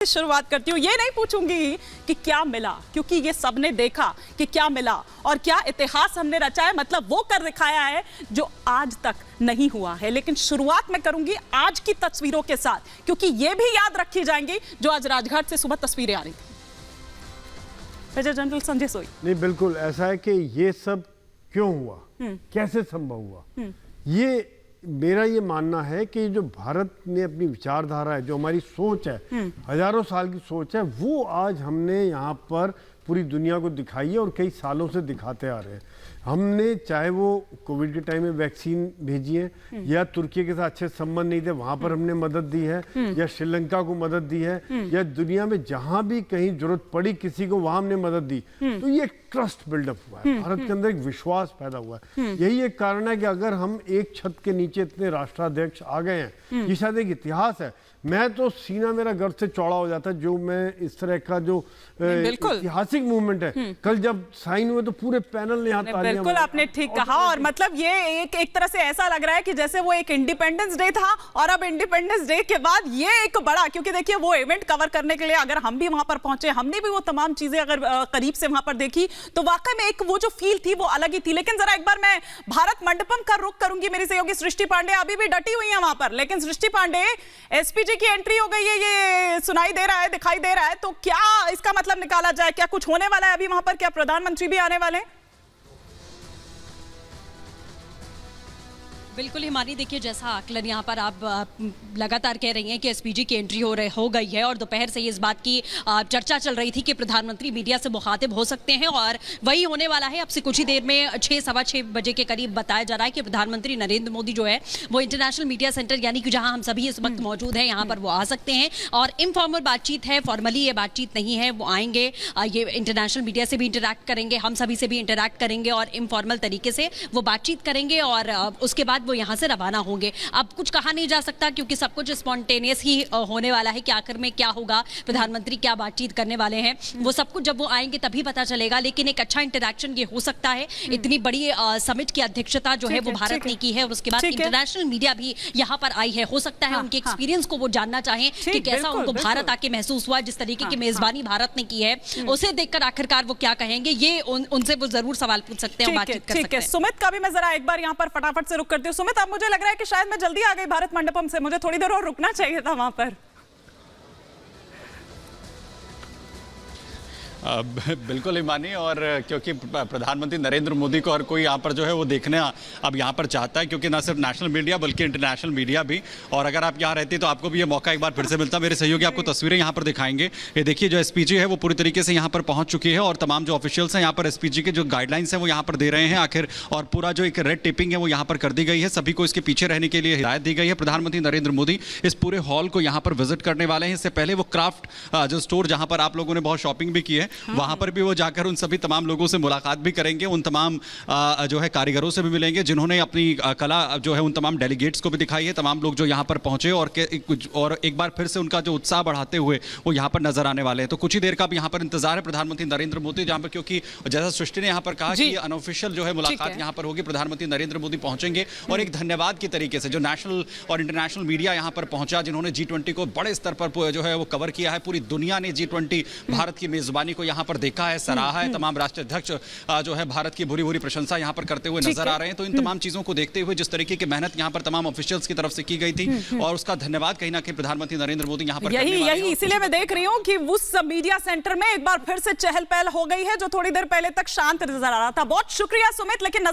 शुरुआत करती हूँ। ये नहीं पूछूंगी कि क्या मिला, क्योंकि ये सबने देखा कि क्या मिला और क्या इतिहास हमने रचा है, मतलब वो कर दिखाया है जो आज तक नहीं हुआ है। लेकिन शुरुआत मैं करूंगी आज की तस्वीरों के साथ, क्योंकि ये भी याद रखी जाएंगी जो आज राजघाट से सुबह तस्वीरें आ रही थी। मेजर जनरल संजय सोई। नहीं, बिल्कुल ऐसा है कि ये सब क्यों हुआ, कैसे संभव हुआ। ये मेरा ये मानना है कि जो भारत ने अपनी विचारधारा है, जो हमारी सोच है, हजारों साल की सोच है, वो आज हमने यहाँ पर पूरी दुनिया को दिखाई है और कई सालों से दिखाते आ रहे हैं। हमने चाहे वो कोविड के टाइम में वैक्सीन भेजी है, या तुर्की के साथ अच्छे संबंध नहीं थे, वहां पर हमने मदद दी है, या श्रीलंका को मदद दी है, या दुनिया में जहां भी कहीं जरूरत पड़ी किसी को वहां हमने मदद दी। तो ये एक ट्रस्ट बिल्डअप हुआ है, भारत के अंदर एक विश्वास पैदा हुआ है। यही एक कारण है कि अगर हम एक छत के नीचे इतने राष्ट्राध्यक्ष आ गए हैं, ये शायद एक इतिहास है। मैं तो सीना मेरा गर्व से चौड़ा हो जाता है जो मैं इस तरह का जो ऐतिहासिक मूवमेंट है, कल जब साइन हुए तो पूरे पैनल ने यहाँ तालियां। बिल्कुल आपने ठीक कहा, और मतलब ये एक तरह से ऐसा लग रहा है कि जैसे वो एक इंडिपेंडेंस डे था और अब इंडिपेंडेंस डे के बाद ये एक बड़ा, क्योंकि देखिए वो इवेंट कवर करने के लिए अगर हम भी वहां पर पहुंचे, हमने भी वो तमाम चीजें अगर करीब से वहां पर देखी, तो वाकई में एक वो जो फील थी वो अलग ही थी। लेकिन जरा एक बार मैं भारत मंडपम का रुख करूंगी। मेरी सहयोगी सृष्टि पांडे अभी भी डटी हुई है वहां पर, लेकिन सृष्टि पांडे, एसपीजी की एंट्री हो गई है, ये सुनाई दे रहा है, दिखाई दे रहा है, तो क्या इसका मतलब निकाला जाए, क्या कुछ होने वाला है अभी वहां पर? क्या प्रधानमंत्री भी आने वाले हैं? बिल्कुल हिमानी, देखिए जैसा आकलन यहाँ पर आप लगातार कह रही हैं कि एसपीजी की एंट्री हो गई है, और दोपहर से इस बात की चर्चा चल रही थी कि प्रधानमंत्री मीडिया से मुखातिब हो सकते हैं, और वही होने वाला है। अब से कुछ ही देर में 6-6:15 बजे के करीब बताया जा रहा है कि प्रधानमंत्री नरेंद्र मोदी जो है वो इंटरनेशनल मीडिया सेंटर, यानी कि जहाँ हम सभी इस वक्त मौजूद हैं, यहाँ पर वो आ सकते हैं। और इनफॉर्मल बातचीत है, फॉर्मली ये बातचीत नहीं है। वो आएंगे, ये इंटरनेशनल मीडिया से भी इंटरैक्ट करेंगे, हम सभी से भी इंटरैक्ट करेंगे, और इनफॉर्मल तरीके से वो बातचीत करेंगे, और उसके बाद वो यहाँ से रवाना होंगे। अब कुछ कहा नहीं जा सकता क्योंकि सब कुछ स्पॉन्टेनियस ही होने वाला है कि आखिर में क्या होगा, प्रधानमंत्री क्या बातचीत करने वाले हैं, वो सब कुछ जब वो आएंगे तभी पता चलेगा। लेकिन एक अच्छा इंटरैक्शन ये हो सकता है। इतनी बड़ी समिट की अध्यक्षता जो है वो भारत ने की है, और उसके बाद इंटरनेशनल मीडिया भी यहाँ पर आई है। हो सकता है उनके एक्सपीरियंस को वो जानना चाहें कि कैसा उनको भारत आके महसूस हुआ, जिस तरीके की मेजबानी भारत ने की है, उसे देखकर आखिरकार वो क्या कहेंगे, ये उनसे वो जरूर सवाल पूछ सकते हैं, बातचीत कर सकते हैं। सुमित का भी मैं जरा एक बार यहाँ पर फटाफट से रुक करती हूँ। सुमित, अब मुझे लग रहा है कि शायद मैं जल्दी आ गई भारत मंडपम से, मुझे थोड़ी देर और रुकना चाहिए था वहां पर। बिल्कुल हिमानी, और क्योंकि प्रधानमंत्री नरेंद्र मोदी को हर कोई यहाँ पर जो है वो देखने अब यहाँ पर चाहता है, क्योंकि ना सिर्फ नेशनल मीडिया बल्कि इंटरनेशनल मीडिया भी। और अगर आप यहाँ रहते तो आपको भी ये मौका एक बार फिर से मिलता। मेरे सहयोगी आपको तस्वीरें यहाँ पर दिखाएंगे। ये देखिए, जो एसपीजी है वो पूरी तरीके से यहाँ पर पहुँच चुकी है, और तमाम जो ऑफिशियल्स हैं यहाँ पर एसपीजी के जो गाइडलाइंस हैं वो यहाँ पर दे रहे हैं आखिर, और पूरा जो एक रेड टेपिंग है वो यहाँ पर कर दी गई है। सभी को इसके पीछे रहने के लिए हिदायत दी गई है। प्रधानमंत्री नरेंद्र मोदी इस पूरे हॉल को यहाँ पर विजिट करने वाले हैं। इससे पहले वो क्राफ्ट जो स्टोर जहाँ पर आप लोगों ने बहुत शॉपिंग भी की है, वहाँ पर भी जाकर उन सभी तमाम लोगों से मुलाकात भी करेंगे, उन तमाम जो है कारीगरों से भी मिलेंगे जिन्होंने अपनी कला जो है उन तमाम डेलीगेट्स को भी दिखाई है, तमाम लोग जो यहाँ पर पहुंचे, और एक बार फिर से उनका जो उत्साह बढ़ाते हुए वो यहाँ पर नजर आने वाले हैं। तो कुछ ही देर का भी यहाँ पर इंतजार है प्रधानमंत्री नरेंद्र मोदी, जहाँ पर, क्योंकि जैसा सृष्टि ने यहाँ पर कहा कि अनऑफिशियल जो है मुलाकात यहाँ पर होगी। प्रधानमंत्री नरेंद्र मोदी पहुंचेंगे और एक धन्यवाद की तरीके से जो नेशनल और इंटरनेशनल मीडिया यहाँ पर पहुंचा, जिन्होंने G20 को बड़े स्तर पर जो है वो कवर किया है। पूरी दुनिया ने G20 भारत की मेजबानी को यहाँ पर देखा है, सराहा है। तमाम राष्ट्राध्यक्ष जो है भारत की भूरी भूरी प्रशंसा यहाँ पर करते हुए नजर आ रहे हैं। तो इन तमाम चीजों को देखते हुए जिस तरीके की मेहनत यहाँ पर तमाम ऑफिशियल्स की तरफ से की गई थी, और उसका धन्यवाद कहीं ना कहीं प्रधानमंत्री नरेंद्र मोदी यहाँ पर यही इसीलिए मैं देख रही हूँ कि उस मीडिया सेंटर में एक बार फिर से चहल पहल हो गई है, जो थोड़ी देर पहले तक शांत नजर आ रहा था। बहुत शुक्रिया सुमित। लेकिन